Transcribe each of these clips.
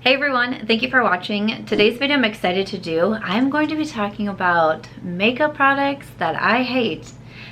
Hey everyone, thank you for watching. Today's video I'm excited to do. I'm going to be talking about makeup products that I hate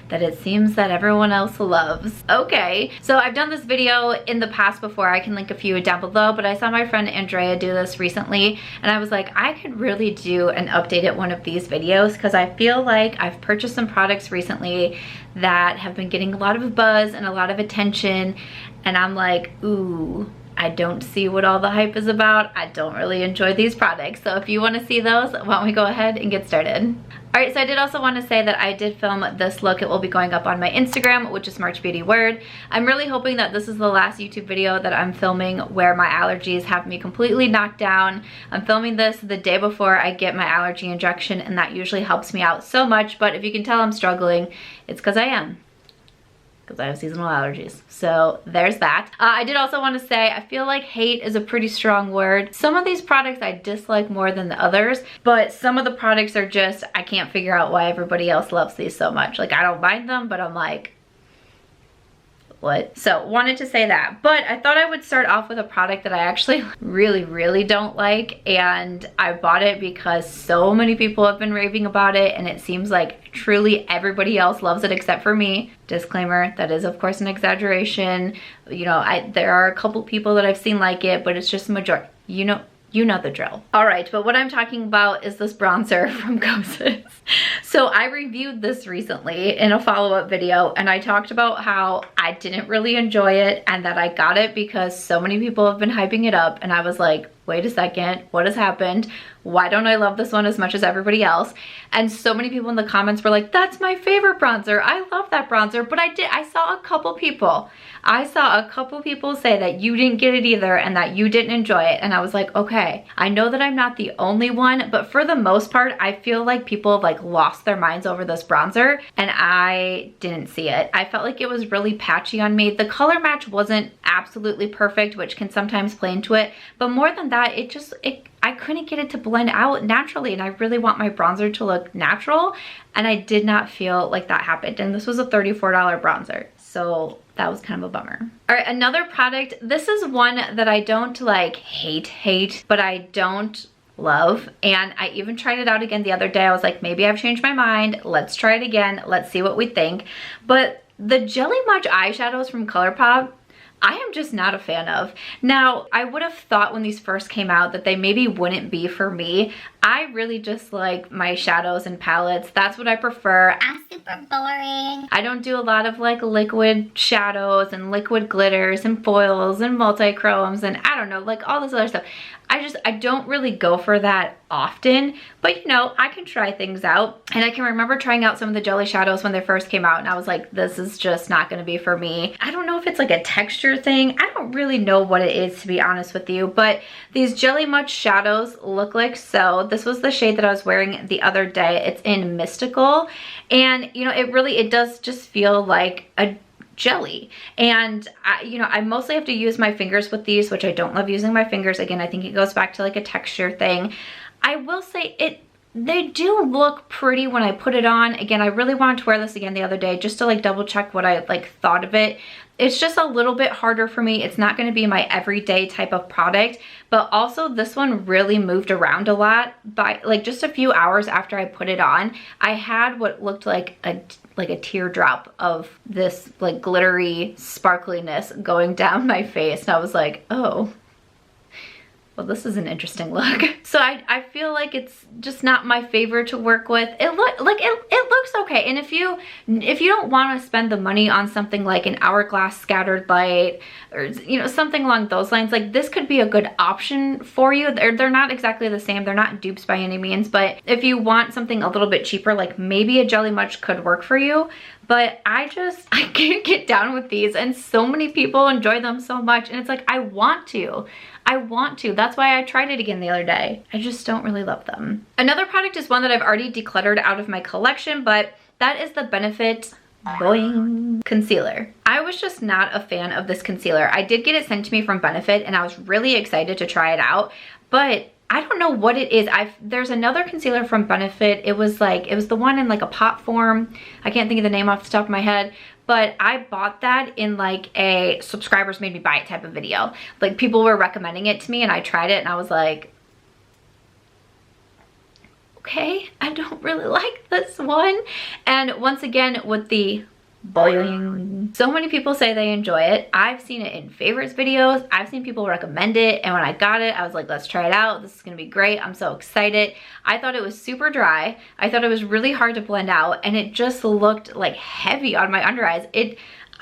that it seems that everyone else loves. Okay, so I've done this video in the past before. I can link a few down below, but I saw my friend Andrea do this recently and I was like, I could really do an updated one of these videos because I feel like I've purchased some products recently that have been getting a lot of buzz and a lot of attention, and I'm like, ooh, I don't see what all the hype is about. I don't really enjoy these products. So if you want to see those, why don't we go ahead and get started. Alright, so I did also want to say that I did film this look. It will be going up on my Instagram, which is March Beauty Word. I'm really hoping that this is the last YouTube video that I'm filming where my allergies have me completely knocked down. I'm filming this the day before I get my allergy injection, and that usually helps me out so much. But if you can tell I'm struggling, it's because I am. Because I have seasonal allergies. So there's that. I did also want to say, I feel like hate is a pretty strong word. Some of these products I dislike more than the others, but some of the products are just, I can't figure out why everybody else loves these so much. Like, I don't mind them, but I'm like, what? So wanted to say that, but I thought I would start off with a product that I actually really don't like, and I bought it because so many people have been raving about it, and it seems like truly everybody else loves it except for me. Disclaimer, that is of course an exaggeration. You know, there are a couple people that I've seen like it, but it's just the majority. You know the drill. All right, but what I'm talking about is this bronzer from Kosas. So I reviewed this recently in a follow-up video, and I talked about how I didn't really enjoy it and that I got it because so many people have been hyping it up, and I was like, wait a second, what has happened? Why don't I love this one as much as everybody else? And so many people in the comments were like, that's my favorite bronzer. I love that bronzer. But I saw a couple people say that you didn't get it either and that you didn't enjoy it. And I was like, okay, I know that I'm not the only one, but for the most part, I feel like people have like lost their minds over this bronzer, and I didn't see it. I felt like it was really patchy on me. The color match wasn't absolutely perfect, which can sometimes play into it, but more than that, I couldn't get it to blend out naturally, and I really want my bronzer to look natural, and I did not feel like that happened. And this was a $34 bronzer, so that was kind of a bummer. All right, another product. This is one that I don't like hate, but I don't love, and I even tried it out again the other day. I was like, maybe I've changed my mind. Let's try it again. Let's see what we think. But the Jelly Much eyeshadows from Colourpop, I am just not a fan of. Now, I would have thought when these first came out that they maybe wouldn't be for me. I really just like my shadows and palettes. That's what I prefer. I'm super boring. I don't do a lot of like liquid shadows and liquid glitters and foils and multi-chromes and I don't know, like all this other stuff. I don't really go for that often, but you know, I can try things out. And I can remember trying out some of the jelly shadows when they first came out, and I was like, this is just not gonna be for me. I don't know if it's like a texture thing. I don't really know what it is, to be honest with you, but these Jelly Much shadows look like so. This was the shade that I was wearing the other day. It's in Mystical, and you know, it does just feel like a jelly. And I mostly have to use my fingers with these, which I don't love using my fingers. Again, I think it goes back to like a texture thing. I will say they do look pretty when I put it on. Again, I really wanted to wear this again the other day just to like double check what I like thought of it. It's just a little bit harder for me. It's not going to be my everyday type of product, but also this one really moved around a lot. By like just a few hours after I put it on, I had what looked like a teardrop of this like glittery sparkliness going down my face, and I was like, oh, well, this is an interesting look. So I feel like it's just not my favorite to work with. It looks okay. And if you don't want to spend the money on something like an Hourglass Scattered Light or you know, something along those lines, like this could be a good option for you. They're not exactly the same. They're not dupes by any means, but if you want something a little bit cheaper, like maybe a Jelly Much could work for you. But I can't get down with these, and so many people enjoy them so much, and it's like, I want to. That's why I tried it again the other day. I just don't really love them. Another product is one that I've already decluttered out of my collection, but that is the Benefit Boing Concealer. I was just not a fan of this concealer. I did get it sent to me from Benefit, and I was really excited to try it out, but I don't know what it is. There's another concealer from Benefit. It was the one in like a pot form. I can't think of the name off the top of my head, but I bought that in like a subscribers made me buy it type of video. Like people were recommending it to me and I tried it and I was like, okay, I don't really like this one. And once again, with the boing, so many people say they enjoy it. I've seen it in favorites videos. I've seen people recommend it. And when I got it, I was like, let's try it out. This is gonna be great. I'm so excited. I thought it was super dry. I thought it was really hard to blend out and it just looked like heavy on my under eyes.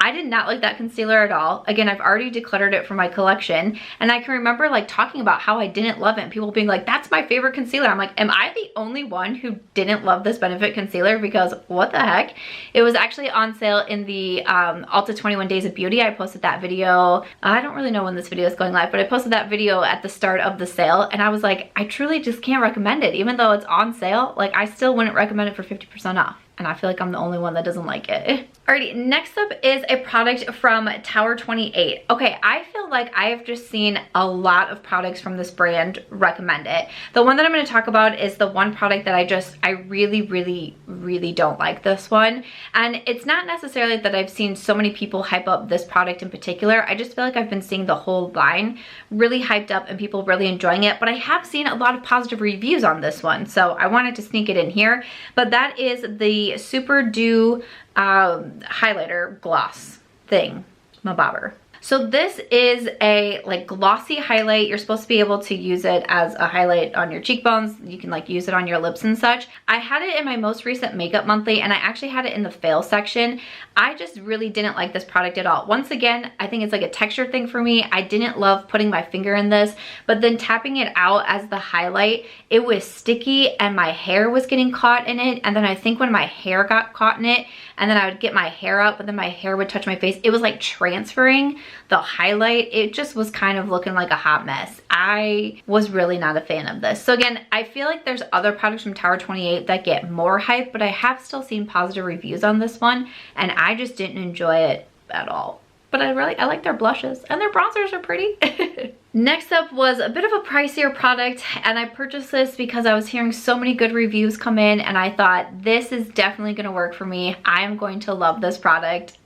I did not like that concealer at all. Again, I've already decluttered it from my collection and I can remember like talking about how I didn't love it and people being like, that's my favorite concealer. I'm like, am I the only one who didn't love this Benefit concealer? Because what the heck? It was actually on sale in the Ulta 21 Days of Beauty. I posted that video. I don't really know when this video is going live, but I posted that video at the start of the sale and I was like, I truly just can't recommend it. Even though it's on sale, like I still wouldn't recommend it for 50% off. And I feel like I'm the only one that doesn't like it. Alrighty, next up is a product from Tower 28. Okay, I feel like I have just seen a lot of products from this brand recommend it. The one that I'm gonna talk about is the one product that I really, really, really don't like this one. And it's not necessarily that I've seen so many people hype up this product in particular. I just feel like I've been seeing the whole line really hyped up and people really enjoying it. But I have seen a lot of positive reviews on this one. So I wanted to sneak it in here. But that is the Super Dew highlighter gloss thing, my bobber. So this is a like glossy highlight. You're supposed to be able to use it as a highlight on your cheekbones. You can like use it on your lips and such. I had it in my most recent makeup monthly and I actually had it in the fail section. I just really didn't like this product at all. Once again, I think it's like a texture thing for me. I didn't love putting my finger in this, but then tapping it out as the highlight, it was sticky and my hair was getting caught in it. And then I think when my hair got caught in it, and then I would get my hair out, but then my hair would touch my face. It was like transferring the highlight. It just was kind of looking like a hot mess. I was really not a fan of this. So again, I feel like there's other products from Tower 28 that get more hype, but I have still seen positive reviews on this one, and I just didn't enjoy it at all. But I like their blushes and their bronzers are pretty. Next up was a bit of a pricier product, and I purchased this because I was hearing so many good reviews come in and I thought this is definitely gonna work for me. I am going to love this product.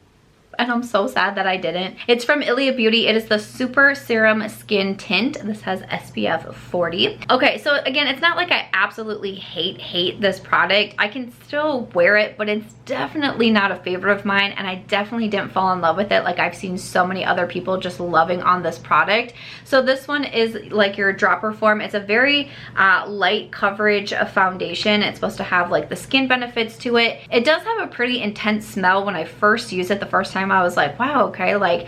And I'm so sad that I didn't. It's from Ilia Beauty. It is the Super Serum Skin Tint. This has SPF 40. Okay, so again, it's not like I absolutely hate this product. I can still wear it, but it's definitely not a favorite of mine, and I definitely didn't fall in love with it like I've seen so many other people just loving on this product. So this one is like your dropper form. It's a very light coverage foundation. It's supposed to have like the skin benefits to it. It does have a pretty intense smell. When I first used it the first time, I was like, wow, okay, like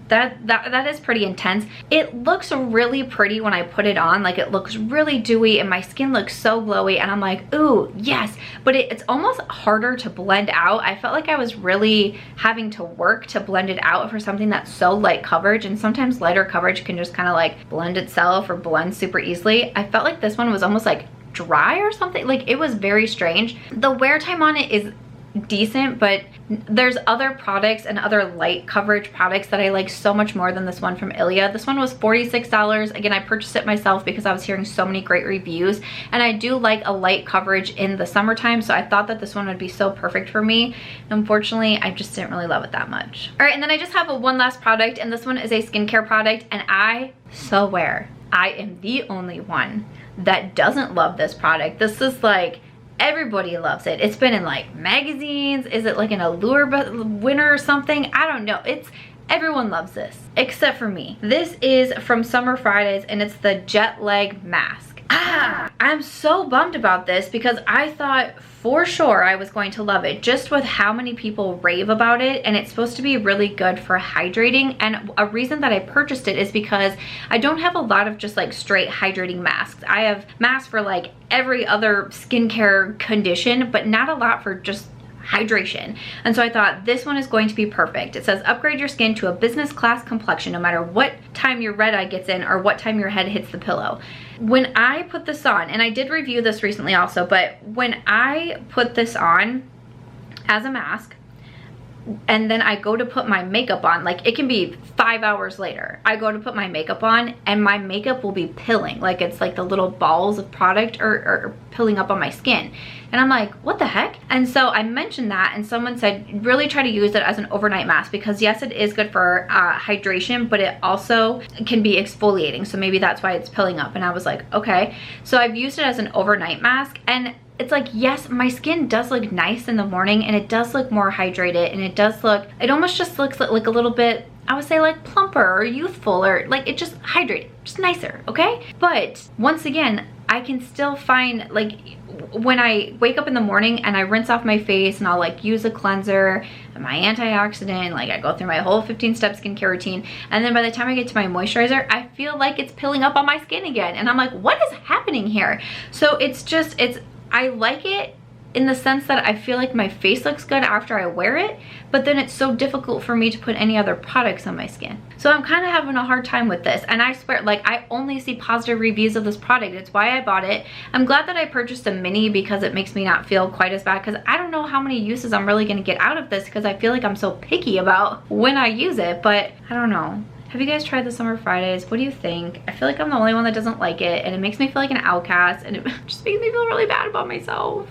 that is pretty intense. It looks really pretty when I put it on. Like it looks really dewy and my skin looks so glowy and I'm like, ooh, yes. But it's almost harder to blend out. I felt like I was really having to work to blend it out for something that's so light coverage, and sometimes lighter coverage can just kind of like blend itself or blend super easily. I felt like this one was almost like dry or something. Like it was very strange. The wear time on it is decent, but there's other products and other light coverage products that I like so much more than this one from Ilia. This one was $46. Again, I purchased it myself because I was hearing so many great reviews, and I do like a light coverage in the summertime, so I thought that this one would be so perfect for me. Unfortunately, I just didn't really love it that much. All right, and then I just have one last product, and this one is a skincare product, and I swear I am the only one that doesn't love this product. This is like, everybody loves it. It's been in like magazines. Is it like an Allure winner or something? I don't know. Everyone loves this except for me. This is from Summer Fridays and it's the Jet Lag Mask. I'm so bummed about this because I thought for sure I was going to love it just with how many people rave about it, and it's supposed to be really good for hydrating. And a reason that I purchased it is because I don't have a lot of just like straight hydrating masks. I have masks for like every other skincare condition, but not a lot for just hydration. And so I thought this one is going to be perfect. It says upgrade your skin to a business class complexion no matter what time your red eye gets in or what time your head hits the pillow. When I put this on, and I did review this recently also, but when I put this on as a mask, and then I go to put my makeup on, like it can be 5 hours later, I go to put my makeup on and my makeup will be pilling, like it's like the little balls of product are pilling up on my skin. And I'm like, what the heck? And so I mentioned that and someone said really try to use it as an overnight mask, because yes, it is good for hydration, but it also can be exfoliating, so maybe that's why it's pilling up. And I was like, okay. So I've used it as an overnight mask, and it's like, yes, my skin does look nice in the morning and it does look more hydrated, and it does look, it almost just looks like a little bit, I would say like plumper or youthful, or like it just hydrated, just nicer, okay? But once again, I can still find, like when I wake up in the morning and I rinse off my face and I'll like use a cleanser and my antioxidant, like I go through my whole 15-step skincare routine, and then by the time I get to my moisturizer, I feel like it's pilling up on my skin again. And I'm like, what is happening here? So it's just, I like it in the sense that I feel like my face looks good after I wear it, but then it's so difficult for me to put any other products on my skin. So I'm kind of having a hard time with this, and I swear, like I only see positive reviews of this product. It's why I bought it. I'm glad that I purchased a mini because it makes me not feel quite as bad, because I don't know how many uses I'm really gonna get out of this, because I feel like I'm so picky about when I use it, but I don't know. Have you guys tried the Summer Fridays? What do you think? I feel like I'm the only one that doesn't like it, and it makes me feel like an outcast, and it just makes me feel really bad about myself.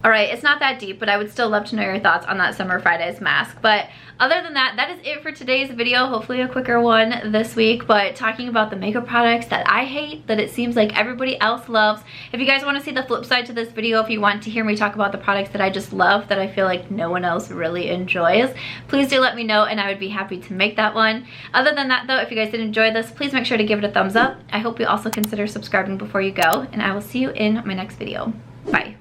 All right, it's not that deep, but I would still love to know your thoughts on that Summer Fridays mask. But other than that, that is it for today's video. Hopefully a quicker one this week, but talking about the makeup products that I hate, that it seems like everybody else loves. If you guys want to see the flip side to this video, if you want to hear me talk about the products that I just love, that I feel like no one else really enjoys, please do let me know and I would be happy to make that one. Other than that though, if you guys did enjoy this, please make sure to give it a thumbs up. I hope you also consider subscribing before you go, and I will see you in my next video. Bye.